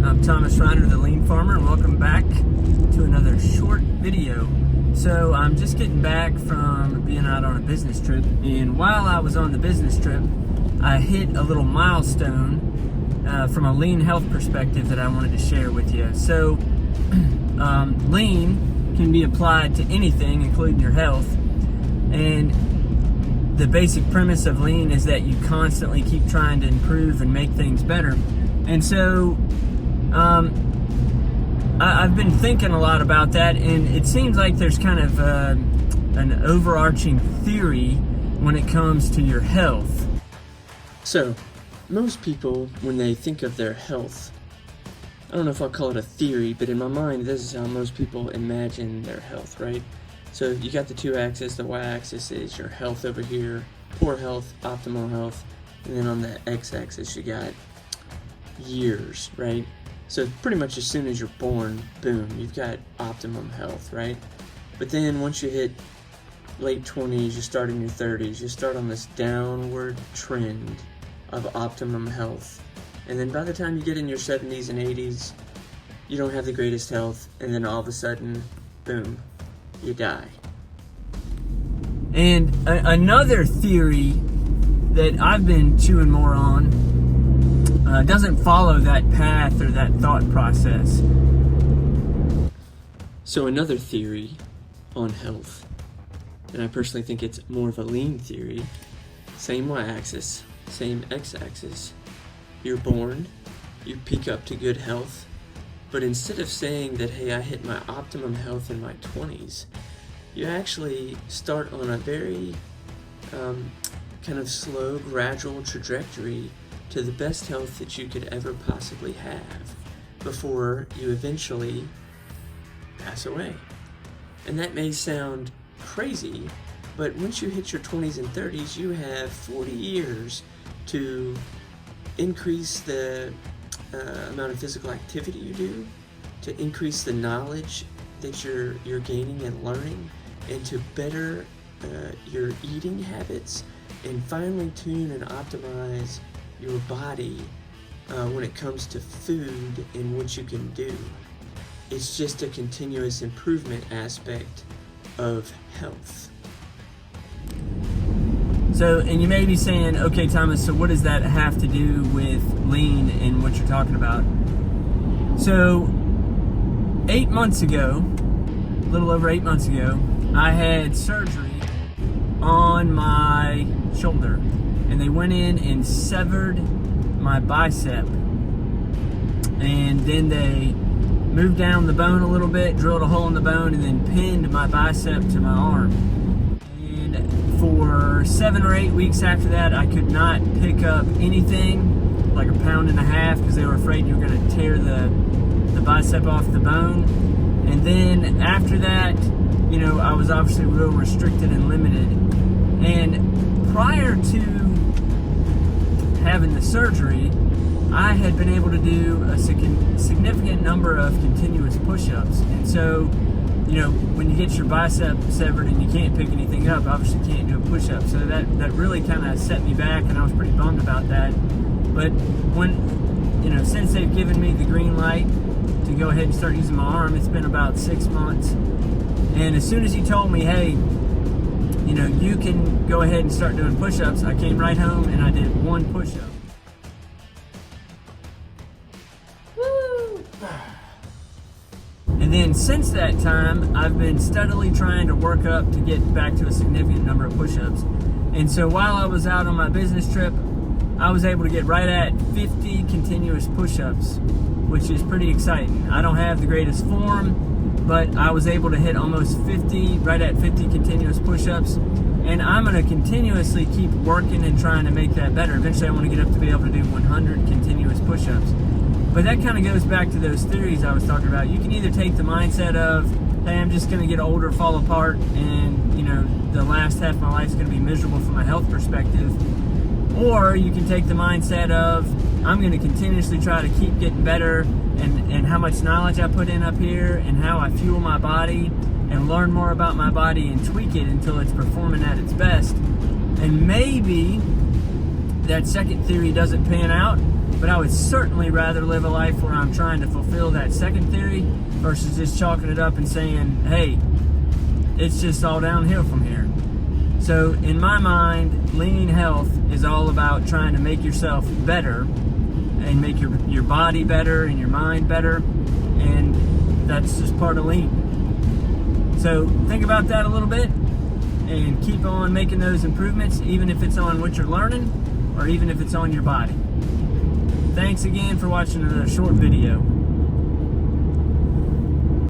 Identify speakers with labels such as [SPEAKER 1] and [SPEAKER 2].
[SPEAKER 1] I'm Thomas Reiner, the Lean Farmer, and welcome back to another short video. So I'm just getting back from being out on a business trip, and while I was on the business trip, I hit a little milestone from a lean health perspective that I wanted to share with you. So lean can be applied to anything, including your health, and the basic premise of lean is that you constantly keep trying to improve and make things better. And so I've been thinking a lot about that, and it seems like there's kind of an overarching theory when it comes to your health.
[SPEAKER 2] So, most people, when they think of their health, I don't know if I'll call it a theory, but in my mind, this is how most people imagine their health, right? So you got the two axes. The y-axis is your health over here, poor health, optimal health, and then on the x-axis you got years, right? So pretty much as soon as you're born, boom, you've got optimum health, right? But then once you hit late 20s, you start in your 30s, you start on this downward trend of optimum health. And then by the time you get in your 70s and 80s, you don't have the greatest health, and then all of a sudden, boom, you die.
[SPEAKER 1] And another theory that I've been chewing more on doesn't follow that path or that thought process.
[SPEAKER 2] So another theory on health, and I personally think it's more of a lean theory, same y-axis, same x-axis. You're born, you peak up to good health, but instead of saying that, hey, I hit my optimum health in my 20s, you actually start on a very kind of slow, gradual trajectory to the best health that you could ever possibly have before you eventually pass away. And that may sound crazy, but once you hit your 20s and 30s, you have 40 years to increase the amount of physical activity you do, to increase the knowledge that you're gaining and learning, and to better your eating habits, and finally tune and optimize your body when it comes to food and what you can do. It's just a continuous improvement aspect of health.
[SPEAKER 1] So, and you may be saying, okay, Thomas, so what does that have to do with lean and what you're talking about? So, 8 months ago, a little over 8 months ago, I had surgery on my shoulder, and they went in and severed my bicep, and then they moved down the bone a little bit, drilled a hole in the bone, and then pinned my bicep to my arm. And for 7 or 8 weeks after that, I could not pick up anything, like 1.5 pounds, because they were afraid you were going to tear the bicep off the bone. And then after that, you know, I was obviously real restricted and limited. And prior to having the surgery, I had been able to do a significant number of continuous push-ups. And so, you know, when you get your bicep severed and you can't pick anything up, obviously you can't do a push-up. So that really kind of set me back, and I was pretty bummed about that. But when, you know, since they've given me the green light to go ahead and start using my arm, it's been about 6 months. And as soon as he told me, hey, you know, you can go ahead and start doing push-ups, I came right home and I did 1 push-up. And then since that time, I've been steadily trying to work up to get back to a significant number of push-ups. And so while I was out on my business trip, I was able to get right at 50 continuous push-ups, which is pretty exciting. I don't have the greatest form, but I was able to hit almost 50, right at 50 continuous push-ups. And I'm going to continuously keep working and trying to make that better. Eventually I want to get up to be able to do 100 continuous push-ups. But that kind of goes back to those theories I was talking about. You can either take the mindset of, hey, I'm just going to get older, fall apart, and, you know, the last half of my life is going to be miserable from a health perspective. Or you can take the mindset of, I'm going to continuously try to keep getting better, and how much knowledge I put in up here, and how I fuel my body, and learn more about my body and tweak it until it's performing at its best. And maybe that second theory doesn't pan out, but I would certainly rather live a life where I'm trying to fulfill that second theory versus just chalking it up and saying, hey, it's just all downhill from here. So in my mind, lean health is all about trying to make yourself better and make your body better and your mind better, and that's just part of lean. So think about that a little bit and keep on making those improvements, even if it's on what you're learning or even if it's on your body. Thanks again for watching another short video.